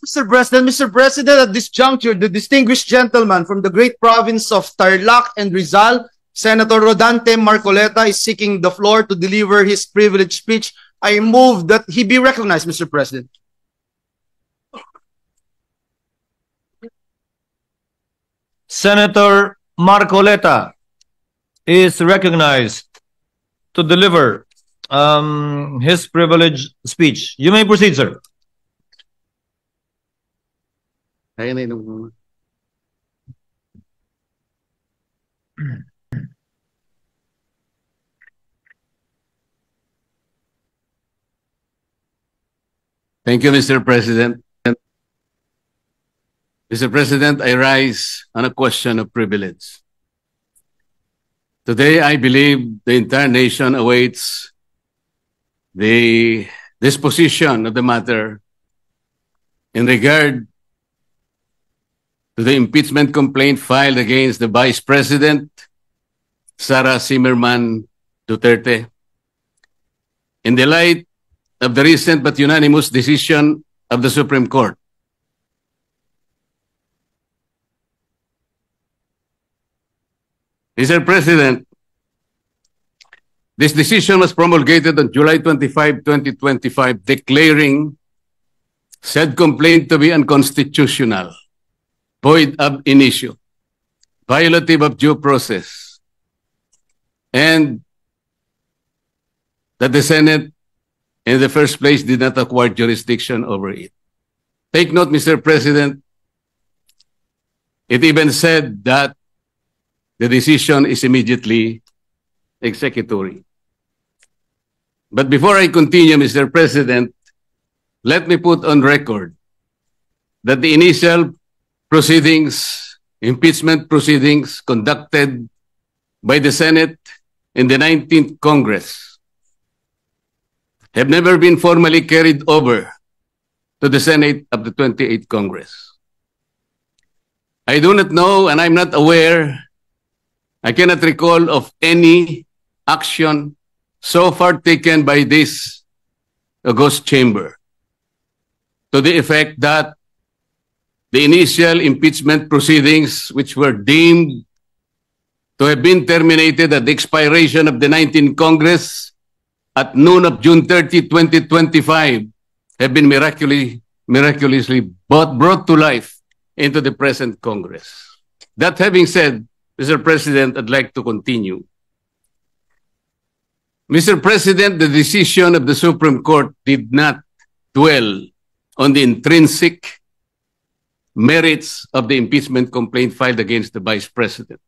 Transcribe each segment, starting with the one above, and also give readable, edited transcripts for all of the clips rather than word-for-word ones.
Mr. President, at this juncture, the distinguished gentleman from the great province of Tarlac and Rizal, Senator Rodante Marcoleta, is seeking the floor to deliver his privileged speech. I move that he be recognized, Mr. President. Senator Marcoleta is recognized to deliver his privileged speech. You may proceed, sir. Thank you, Mr. President. Mr. President, I rise on a question of privilege. Today, I believe the entire nation awaits the disposition of the matter in regard to the impeachment complaint filed against the Vice President, Sara Zimmerman Duterte. In the light of the recent but unanimous decision of the Supreme Court, Mr. President, this decision was promulgated on July 25, 2025, declaring said complaint to be unconstitutional, void ab initio, violative of due process, and that the Senate in the first place did not acquire jurisdiction over it. Take note, Mr. President, it even said that the decision is immediately executory. But before I continue, Mr. President, let me put on record that the initial proceedings, impeachment proceedings conducted by the Senate in the 19th Congress have never been formally carried over to the Senate of the 28th Congress. I do not know, and I'm not aware, I cannot recall of any action so far taken by this august chamber to the effect that the initial impeachment proceedings, which were deemed to have been terminated at the expiration of the 19th Congress at noon of June 30, 2025, have been miraculously brought to life into the present Congress. That having said, Mr. President, I'd like to continue. Mr. President, the decision of the Supreme Court did not dwell on the intrinsic merits of the impeachment complaint filed against the Vice President.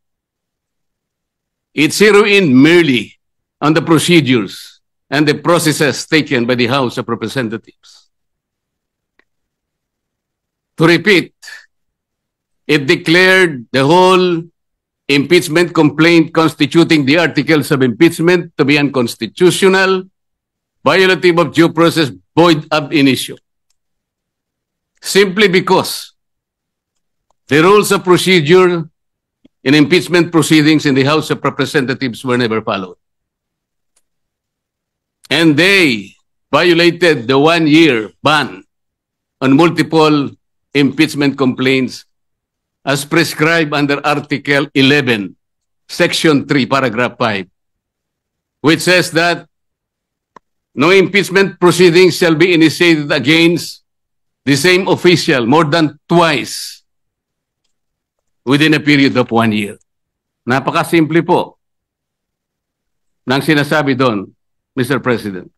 It zeroed in merely on the procedures and the processes taken by the House of Representatives. To repeat, it declared the whole impeachment complaint constituting the articles of impeachment to be unconstitutional, violative of due process, void ab initio. Simply because the rules of procedure in impeachment proceedings in the House of Representatives were never followed. And they violated the one-year ban on multiple impeachment complaints as prescribed under Article 11, Section 3, Paragraph 5, which says that no impeachment proceedings shall be initiated against the same official more than twice within a period of 1 year. Napakasimple po ng sinasabi doon, Mr. President.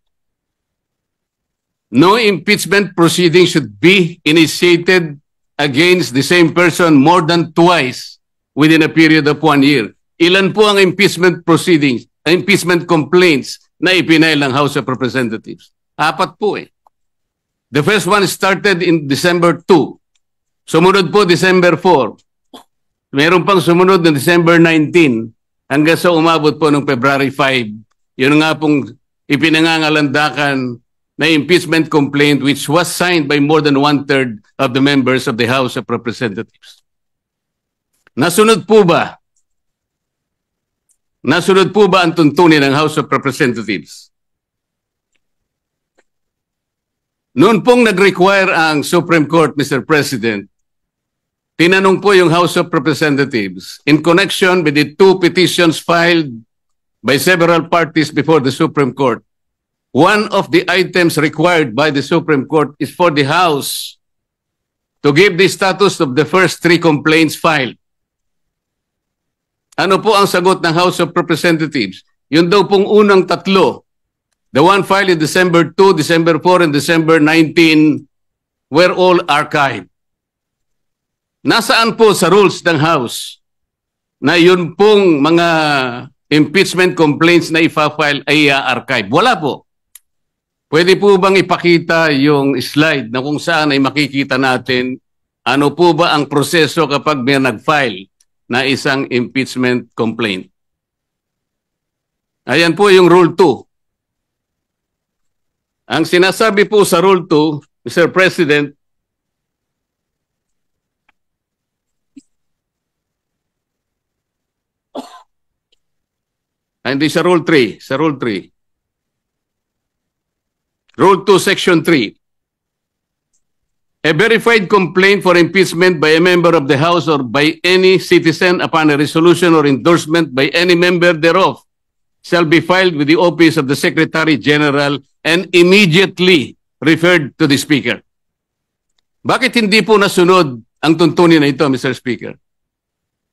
No impeachment proceeding should be initiated against the same person more than twice within a period of 1 year. Ilan po ang impeachment proceedings, impeachment complaints na ipinail ng House of Representatives? 4 po eh. The first one started in December 2. Sumunod po December 4. Meron pang sumunod na December 19 hanggang sa umabot po ng February 5. Yun nga pong ipinangangalandakan na impeachment complaint which was signed by more than 1/3 of the members of the House of Representatives. Nasunod po ba? Nasunod po ba ang tuntunin ng House of Representatives? Noon pong nag-require ang Supreme Court, Mr. President, tinanong po yung House of Representatives in connection with the two petitions filed by several parties before the Supreme Court. One of the items required by the Supreme Court is for the House to give the status of the first three complaints filed. Ano po ang sagot ng House of Representatives? Yun daw pong unang tatlo, the one filed in December 2, December 4, and December 19, were all archived. Nasaan po sa rules ng House na yun pong mga impeachment complaints na ipa-file ay archive? Wala po. Pwede po bang ipakita yung slide na kung saan ay makikita natin ano po ba ang proseso kapag may nag-file na isang impeachment complaint? Ayan po yung Rule 2. Ang sinasabi po sa Rule 2, Mr. President, hindi sa Rule 3, sa Rule 3. Rule 2, Section 3. A verified complaint for impeachment by a member of the House or by any citizen upon a resolution or endorsement by any member thereof shall be filed with the office of the Secretary General and immediately referred to the Speaker. Bakit hindi po nasunod ang tuntunin na ito, Mr. Speaker?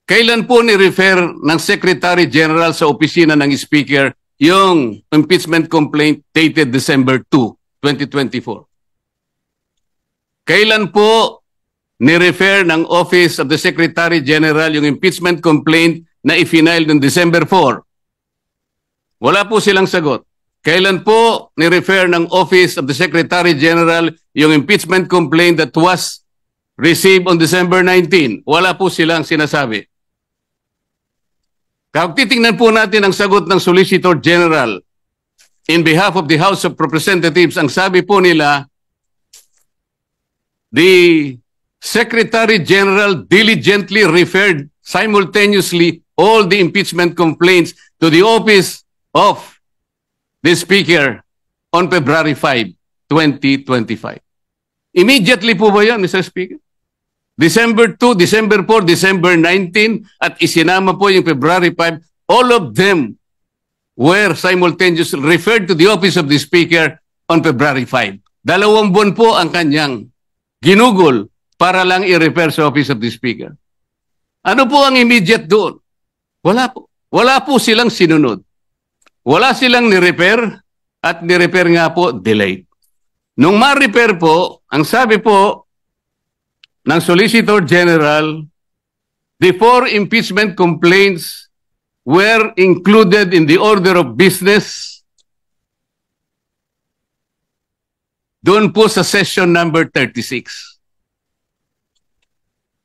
Kailan po ni-refer ng Secretary General sa opisina ng Speaker yung impeachment complaint dated December 2, 2024? Kailan po ni-refer ng Office of the Secretary General yung impeachment complaint na i-file noong December 4? Wala po silang sagot. Kailan po ni-refer ng Office of the Secretary General yung impeachment complaint that was received on December 19? Wala po silang sinasabi. Kung titingnan po natin ang sagot ng Solicitor General in behalf of the House of Representatives, ang sabi po nila, the Secretary General diligently referred simultaneously all the impeachment complaints to the office of the Speaker on February 5, 2025. Immediately po ba yan, Mr. Speaker? December 2, December 4, December 19, at isinama po yung February 5, all of them were simultaneously referred to the office of the Speaker on February 5. 2 buwan po ang kanyang ginugol para lang i-refer sa office of the Speaker. Ano po ang immediate doon? Wala po. Wala po silang sinunod. Wala silang ni-refer at ni-refer nga po delayed. Nung ma-refer po, ang sabi po ng Solicitor General, the 4 impeachment complaints were included in the order of business doon po sa session number 36.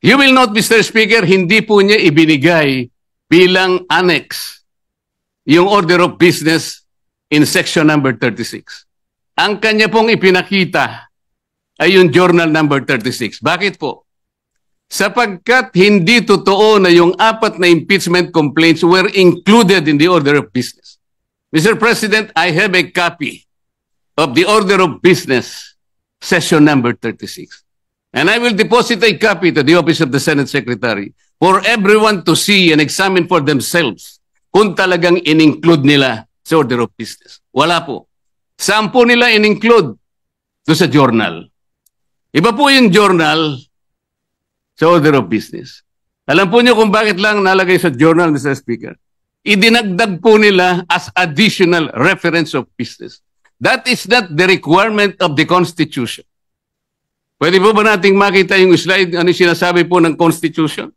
You will note, Mr. Speaker, hindi po niya ibinigay bilang annex yung order of business in section number 36. Ang kanya pong ipinakita ay yung journal number 36. Bakit po? Sapagkat hindi totoo na yung 4 na impeachment complaints were included in the order of business. Mr. President, I have a copy of the order of business, session number 36. And I will deposit a copy to the office of the Senate Secretary for everyone to see and examine for themselves kung talagang in-include nila sa order of business. Wala po. Saan po nila in-include? Doon sa journal. Iba po yung journal sa order of business. Alam po niyo kung bakit lang nalagay sa journal, Mr. Speaker? Idinagdag po nila as additional reference of business. That is not the requirement of the Constitution. Pwede po ba nating makita yung slide, ano yung sinasabi po ng Constitution?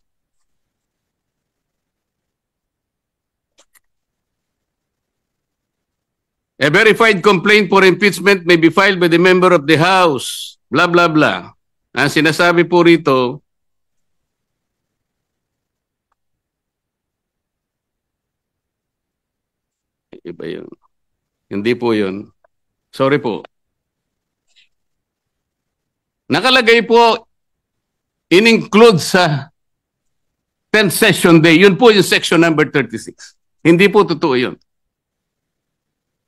A verified complaint for impeachment may be filed by the member of the House, blah, blah, blah. Ang sinasabi po rito, iba yun. Hindi po yun. Sorry po. Nakalagay po, in-include sa 10th session day. Yun po yung section number 36. Hindi po totoo yun.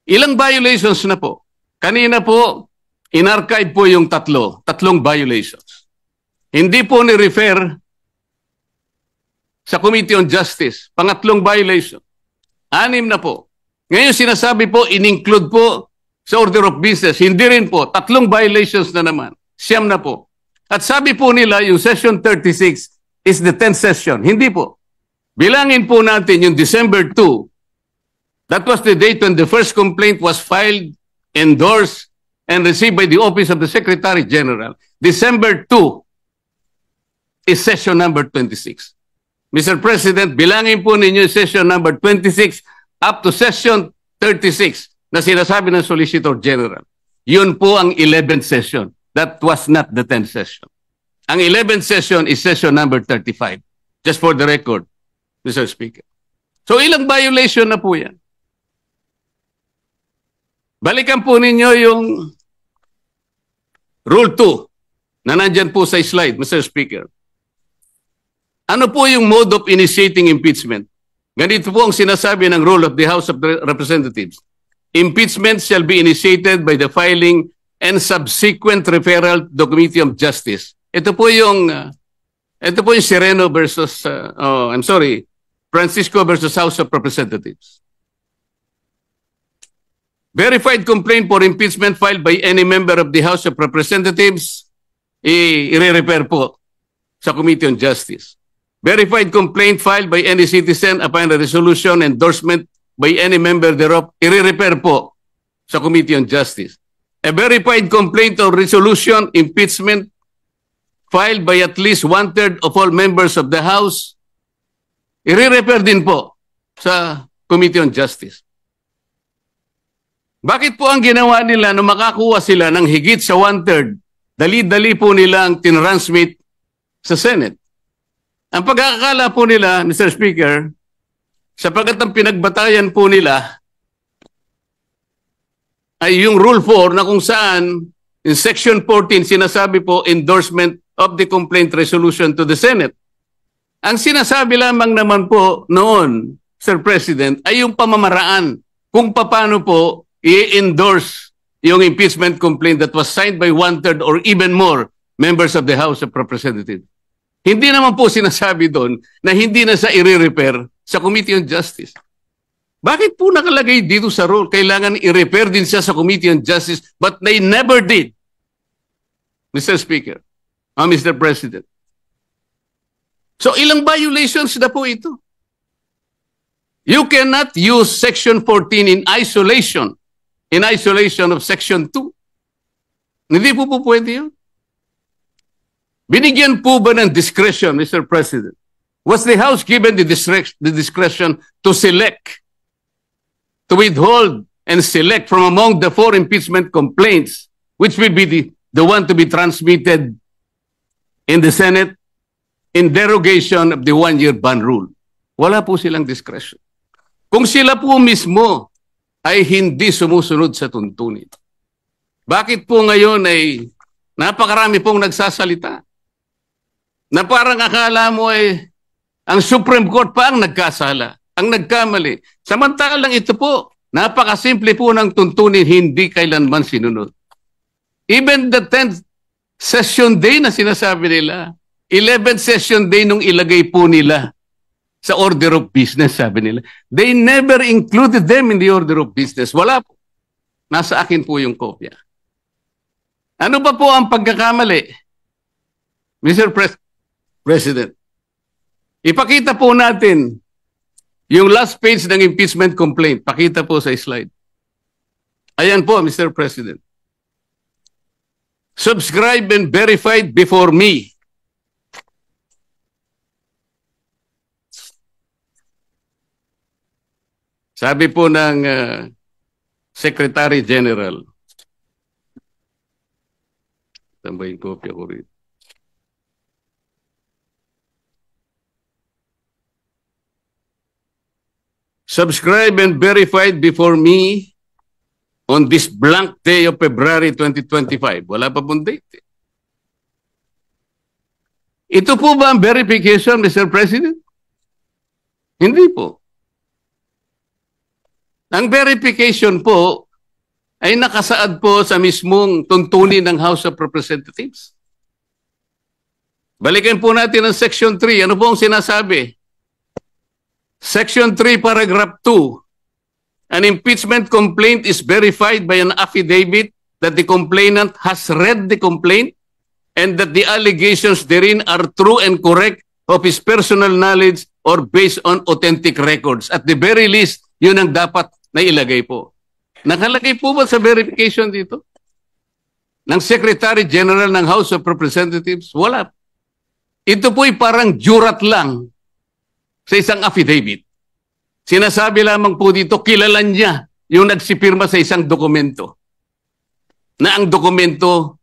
Ilang violations na po? Kanina po, in-archive po yung tatlong violations. Hindi po ni-refer sa Committee on Justice. Pangatlong violation. 6 na po. Ngayon sinasabi po, in-include po sa order of business. Hindi rin po. 3 violations na naman. 9 na po. At sabi po nila, yung session 36 is the 10th session. Hindi po. Bilangin po natin yung December 2. That was the date when the first complaint was filed, endorsed, and received by the Office of the Secretary General. December 2 is session number 26. Mr. President, bilangin po ninyo yung session number 26 up to session 36 na sinasabi ng Solicitor General. Yun po ang 11th session. That was not the 10th session. Ang 11th session is session number 35. Just for the record, Mr. Speaker. So ilang violation na po yan? Balikan po ninyo yung Rule 2 na nandyan po sa slide, Mr. Speaker. Ano po yung mode of initiating impeachment? Ganito po ang sinasabi ng rule of the House of Representatives. Impeachment shall be initiated by the filing and subsequent referral to the Committee of Justice. Ito po yung Sereno versus, Francisco versus House of Representatives. Verified complaint for impeachment filed by any member of the House of Representatives, i-refer po sa Committee on Justice. Verified complaint filed by any citizen upon a resolution endorsement by any member thereof, i-refer po sa Committee on Justice. A verified complaint or resolution impeachment filed by at least 1/3 of all members of the House, i-refer din po sa Committee on Justice. Bakit po ang ginawa nila nung makakuha sila ng higit sa 1/3, dali-dali po nilang tinransmit sa Senate? Ang pagkakakala po nila, Mr. Speaker, sapagkat ang pinagbatayan po nila ay yung Rule 4 na kung saan in Section 14 sinasabi po endorsement of the complaint resolution to the Senate. Ang sinasabi lamang naman po noon, Sir President, ay yung pamamaraan kung paano po i-endorse yung impeachment complaint that was signed by 1/3 or even more members of the House of Representatives. Hindi naman po sinasabi doon na hindi na sa i-refer sa Committee on Justice. Bakit po nakalagay dito sa rule? Kailangan i-refer din siya sa Committee on Justice, but they never did. Mr. Speaker, Mr. President. So ilang violations na po ito? You cannot use Section 14 in isolation of Section 2. Hindi po pwede yun. Binigyan po ba ng discretion, Mr. President? Was the House given the discretion to select, to withhold and select from among the 4 impeachment complaints, which will be the one to be transmitted in the Senate in derogation of the 1-year ban rule? Wala po silang discretion. Kung sila po mismo ay hindi sumusunod sa tuntunin, bakit po ngayon ay napakarami pong nagsasalita? Na parang akala mo ay ang Supreme Court pa ang nagkasala, ang nagkamali. Samantalang ito po, napakasimple po ng tuntunin, hindi kailanman sinunod. Even the 10th session day na sinasabi nila, 11th session day nung ilagay po nila sa order of business, sabi nila, they never included them in the order of business. Wala po. Nasa akin po yung kopya. Ano ba po ang pagkakamali? Mr. President, ipakita po natin yung last page ng impeachment complaint. Pakita po sa slide. Ayan po, Mr. President. Subscribed and verified before me. Sabi po ng Secretary General. Tambayin kopya ko rin. Subscribed and verified before me on this blank day of February 2025. Wala pa pong date. Ito po ba ang verification, Mr. President? Hindi po. Ang verification po ay nakasaad po sa mismong tuntunin ng House of Representatives. Balikan po natin ang Section 3. Ano po ang sinasabi? Section 3, Paragraph 2. An impeachment complaint is verified by an affidavit that the complainant has read the complaint and that the allegations therein are true and correct of his personal knowledge or based on authentic records. At the very least, yun ang dapat na ilagay po. Nakalagay po ba sa verification dito? Ng Secretary General ng House of Representatives? Wala. Ito po'y parang jurat lang sa isang affidavit. Sinasabi lamang po dito, kilala niya yung nagsipirma sa isang dokumento. Na ang dokumento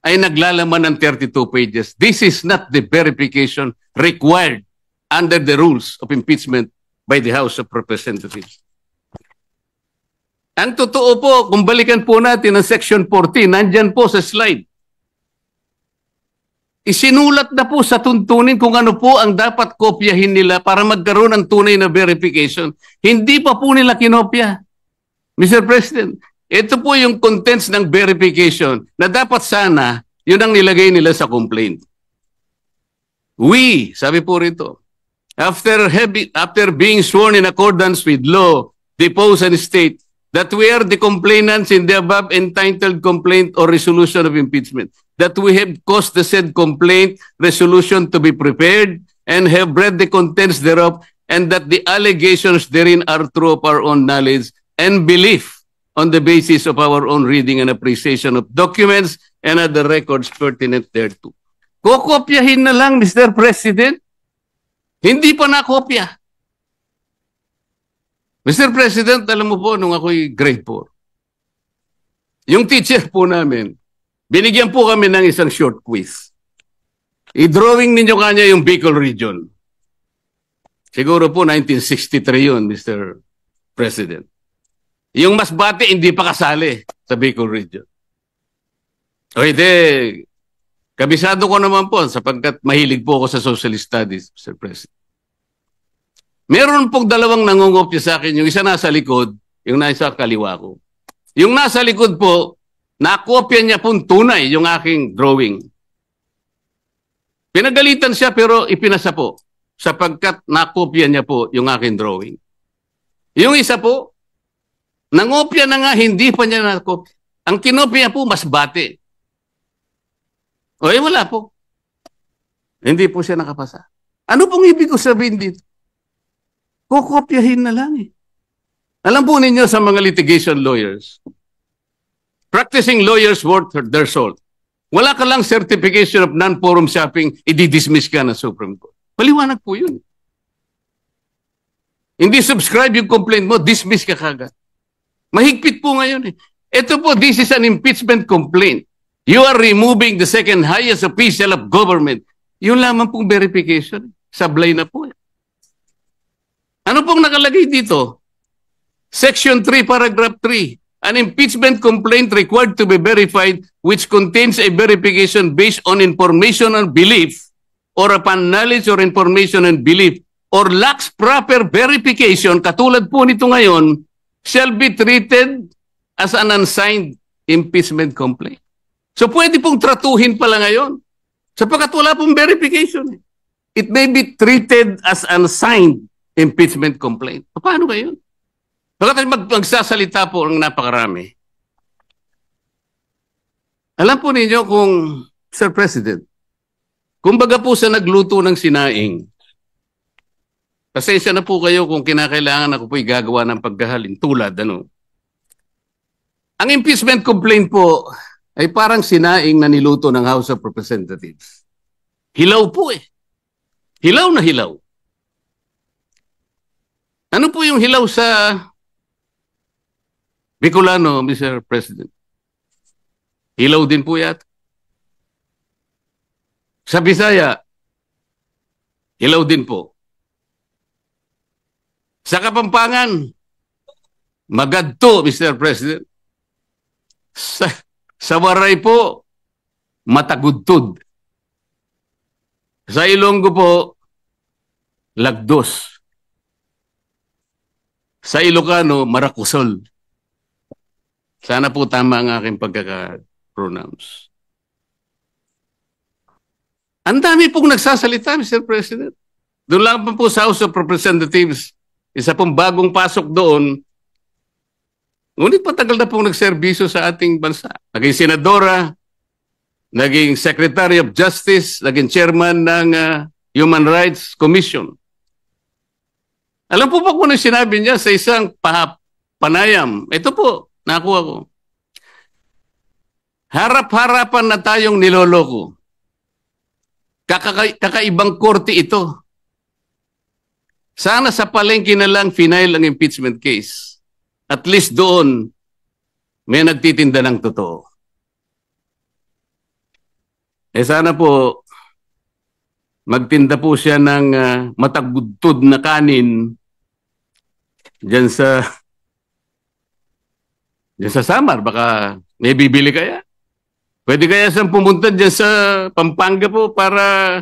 ay naglalaman ng 32 pages. This is not the verification required under the rules of impeachment by the House of Representatives. Ang totoo po, kung balikan po natin ang Section 14, nandyan po sa slide. Isinulat na po sa tuntunin kung ano po ang dapat kopyahin nila para magkaroon ng tunay na verification. Hindi pa po nila kinopya. Mr. President, ito po yung contents ng verification na dapat sana yun ang nilagay nila sa complaint. We, sabi po rito, after being sworn in accordance with law, depose and state that we are the complainants in the above entitled complaint or resolution of impeachment, that we have caused the said complaint resolution to be prepared and have read the contents thereof, and that the allegations therein are true of our own knowledge and belief on the basis of our own reading and appreciation of documents and other records pertinent thereto. Kokopyahin na lang, Mr. President. Hindi pa nakopya. Mr. President, alam mo po, nung ako'y grade 4, yung teacher po namin, binigyan po kami ng isang short quiz. I-drawing ninyo kanya yung Bicol region. Siguro po 1963 yun, Mr. President. Yung Masbate, hindi pa kasali sa Bicol region. O hindi, kabisado ko naman po sapagkat mahilig po ako sa social studies, Mr. President. Meron pong dalawang nangungopya sa akin. Yung isa nasa likod, yung nasa kaliwa ko. Yung nasa likod po, nakopya niya pong tunay yung aking drawing. Pinagalitan siya pero ipinasa po sapagkat nakopya niya po yung aking drawing. Yung isa po, nangopya na nga, hindi pa niya nakopya. Ang kinopya po, Masbate. O wala po. Hindi po siya nakapasa. Ano pong ibig ko sabihin dito? Kukopyahin na lang eh. Alam po ninyo sa mga litigation lawyers, practicing lawyers worth their salt. Wala ka lang certification of non-forum shopping, i-dismiss ka ng Supreme Court. Paliwanag po yun. Hindi subscribe yung complaint mo, dismiss ka kagad. Mahigpit po ngayon eh. Ito po, this is an impeachment complaint. You are removing the second highest official of government. Yun lamang pong verification. Sablay na po eh. Ano pong nakalagay dito? Section 3, Paragraph 3. An impeachment complaint required to be verified which contains a verification based on information and belief or upon knowledge or information and belief or lacks proper verification, katulad po nito ngayon, shall be treated as an unsigned impeachment complaint. So pwede pong tratuhin pala ngayon sapagkat wala pong verification. It may be treated as unsigned impeachment complaint. Paano ba yun? Pagkatapos magsasalita po ang napakarami. Alam po ninyo kung, Sir President, kumbaga po sa nagluto ng sinaing, pasensya na po kayo kung kinakailangan ako po'y gagawa ng pagkahalin tulad, ano. Ang impeachment complaint po ay parang sinaing na niluto ng House of Representatives. Hilaw po eh. Hilaw na hilaw. Ano po yung hilaw sa Bicolano, Mr. President? Hilaw din po yata. Sa Bisaya, hilaw din po. Sa Kapampangan, magadto, Mr. President. Sa Waray po, matagudtod. Sa Ilonggo po, lagdos. Sa Ilocano, marakusol. Sana po tama ang aking pagkaka-pronounce. Ang dami pong nagsasalita, Mr. President. Doon lang po sa House of Representatives, isa pong bagong pasok doon. Ngunit patagal na pong nagserbisyo sa ating bansa. Naging senadora, naging Secretary of Justice, naging chairman ng Human Rights Commission. Alam po ba kung ano sinabi niya sa isang panayam? Ito po, nakuha ko. Harap-harapan na tayong niloloko. Kakaibang korte ito. Sana sa palengke na lang final ang impeachment case. At least doon, may nagtitinda ng totoo. Sana po, magtinda po siya ng matagudtod na kanin dyan sa Samar. Baka may bibili kaya. Pwede kaya siyang pumunta dyan sa Pampanga po para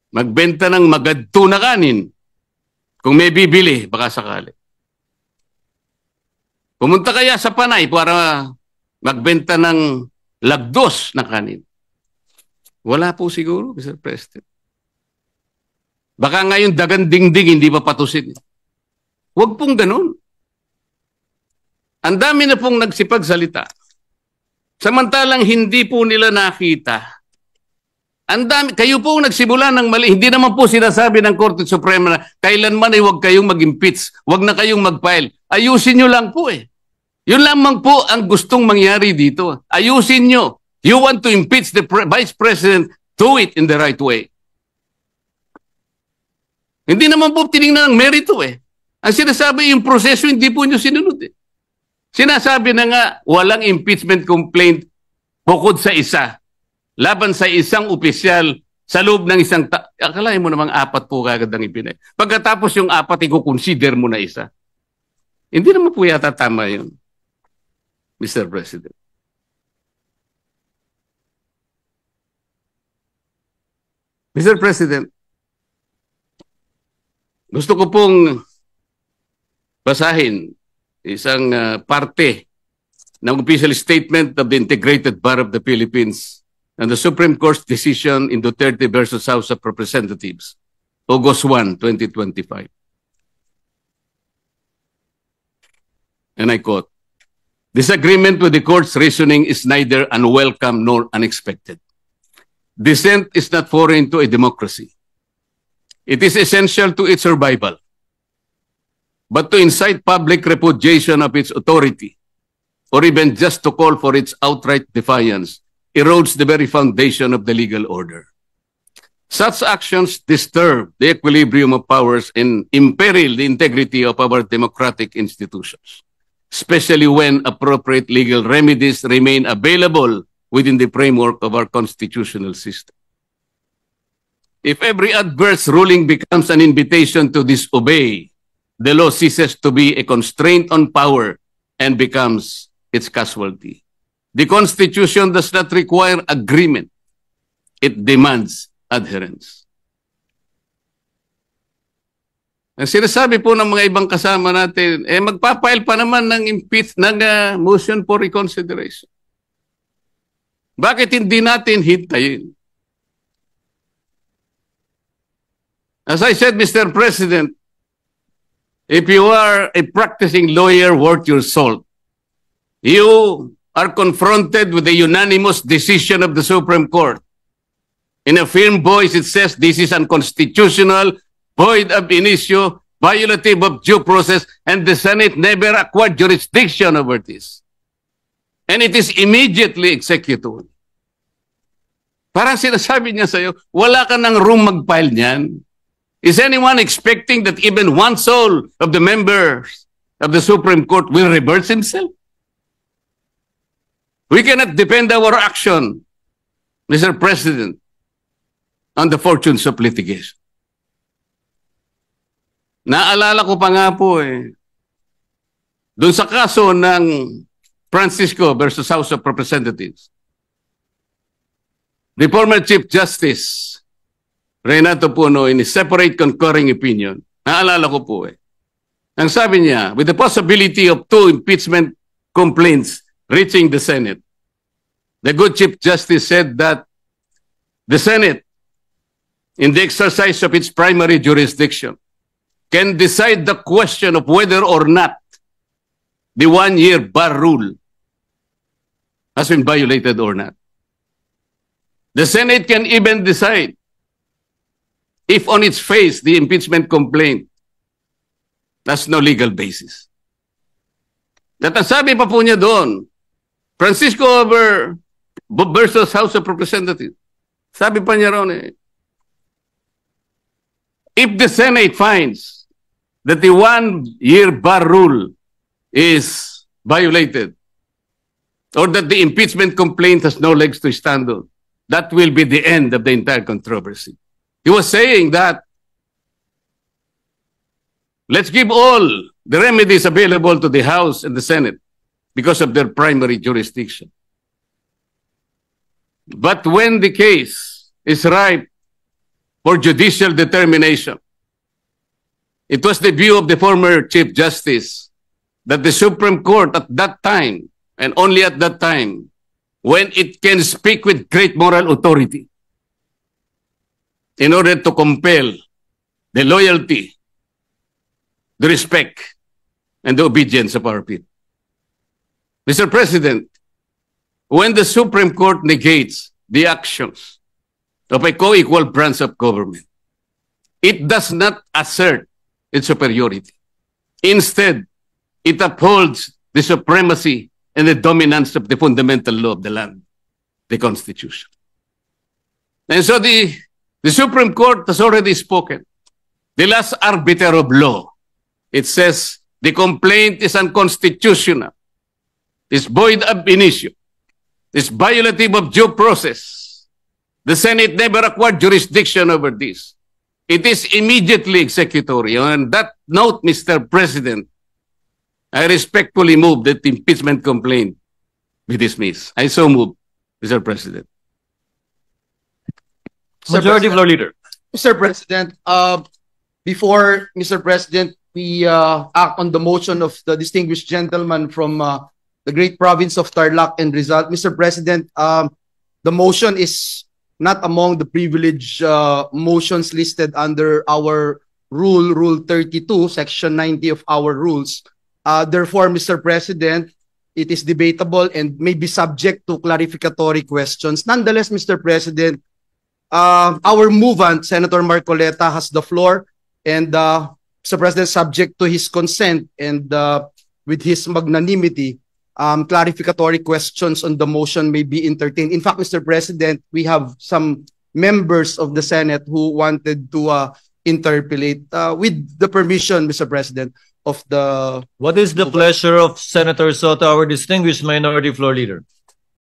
magbenta ng magadto na kanin. Kung may bibili, baka sakali. Pumunta kaya sa Panay para magbenta ng lagdos na kanin. Wala po siguro, Mr. President. Baka ngayon dagan dingding, hindi pa patusin. Huwag pong ganun. Ang dami na pong nagsipagsalita. Samantalang hindi po nila nakita. Ang dami, kayo po nagsimula ng mali. Hindi naman po sinasabi ng Korte Suprema na kailanman ay huwag kayong mag-impeach, huwag na kayong mag-file. Ayusin nyo lang po eh. Yun lamang po ang gustong mangyari dito. Ayusin nyo. You want to impeach the Vice President, do it in the right way. Hindi naman po tinignan ng merito eh. Ang sinasabi yung proseso, hindi po nyo sinunod eh. Sinasabi na nga, walang impeachment complaint bukod sa isa. Laban sa isang opisyal sa loob ng isang akalain mo namang 4 po kagad ang ipinay. Pagkatapos yung 4, i-consider mo na isa. Hindi naman po yata tama yun, Mr. President. Mr. President, gusto ko pong basahin isang parte ng official statement of the Integrated Bar of the Philippines and the Supreme Court's decision in Duterte versus House of Representatives, August 1, 2025. And I quote, "Disagreement with the court's reasoning is neither unwelcome nor unexpected. Dissent is not foreign to a democracy. It is essential to its survival. But to incite public repudiation of its authority, or even just to call for its outright defiance, erodes the very foundation of the legal order. Such actions disturb the equilibrium of powers and imperil the integrity of our democratic institutions, especially when appropriate legal remedies remain available within the framework of our constitutional system. If every adverse ruling becomes an invitation to disobey, the law ceases to be a constraint on power and becomes its casualty. The Constitution does not require agreement. It demands adherence." Ang sinasabi po ng mga ibang kasama natin, magpapile pa naman ng motion for reconsideration. Bakit hindi natin hintayin? As I said, Mr. President, if you are a practicing lawyer worth your salt, you are confronted with the unanimous decision of the Supreme Court. In a firm voice, it says this is unconstitutional, void ab initio, violative of due process, and the Senate never acquired jurisdiction over this. And it is immediately executed. Parang sinasabi niya sa'yo, wala ka ng room mag-file niyan. Is anyone expecting that even one soul of the members of the Supreme Court will reverse himself? We cannot depend our action, Mr. President, on the fortunes of litigation. Naalala ko pa nga po doon sa kaso ng Francisco versus House of Representatives. The former Chief Justice Renato Puno, in his separate concurring opinion, naalala ko po ang sabi niya, with the possibility of 2 impeachment complaints reaching the Senate. The good Chief Justice said that the Senate, in the exercise of its primary jurisdiction, can decide the question of whether or not the one-year bar rule has been violated or not. The Senate can even decide if on its face the impeachment complaint has no legal basis. At ang sabi pa po niya doon, Francisco versus House of Representatives, sabi pa niya ron if the Senate finds that the one-year bar rule is violated or that the impeachment complaint has no legs to stand on, that will be the end of the entire controversy. He was saying that let's give all the remedies available to the House and the Senate because of their primary jurisdiction. But when the case is ripe for judicial determination, it was the view of the former Chief Justice that the Supreme Court at that time, and only at that time, when it can speak with great moral authority in order to compel the loyalty, the respect, and the obedience of our people. Mr. President, when the Supreme Court negates the actions of a co-equal branch of government, it does not assert its superiority. Instead, it upholds the supremacy and the dominance of the fundamental law of the land, the Constitution. And so the Supreme Court has already spoken. The last arbiter of law, it says the complaint is unconstitutional, is void ab initio, is violative of due process. The Senate never acquired jurisdiction over this. It is immediately executory. On that note, Mr. President, I respectfully move that the impeachment complaint be dismissed. I so move, Mr. President. Majority Floor Leader. Mr. President, before, Mr. President, we act on the motion of the distinguished gentleman from the great province of Tarlac and Rizal. Mr. President, the motion is not among the privilege motions listed under our Rule 32, Section 90 of our rules. Therefore, Mr. President, it is debatable and may be subject to clarificatory questions. Nonetheless, Mr. President, our movant, Senator Marcoleta, has the floor, and Mr. President, subject to his consent and with his magnanimity, clarificatory questions on the motion may be entertained. In fact, Mr. President, we have some members of the Senate who wanted to interpolate with the permission, Mr. President, of the... What is the pleasure of Senator Soto, our distinguished Minority Floor Leader?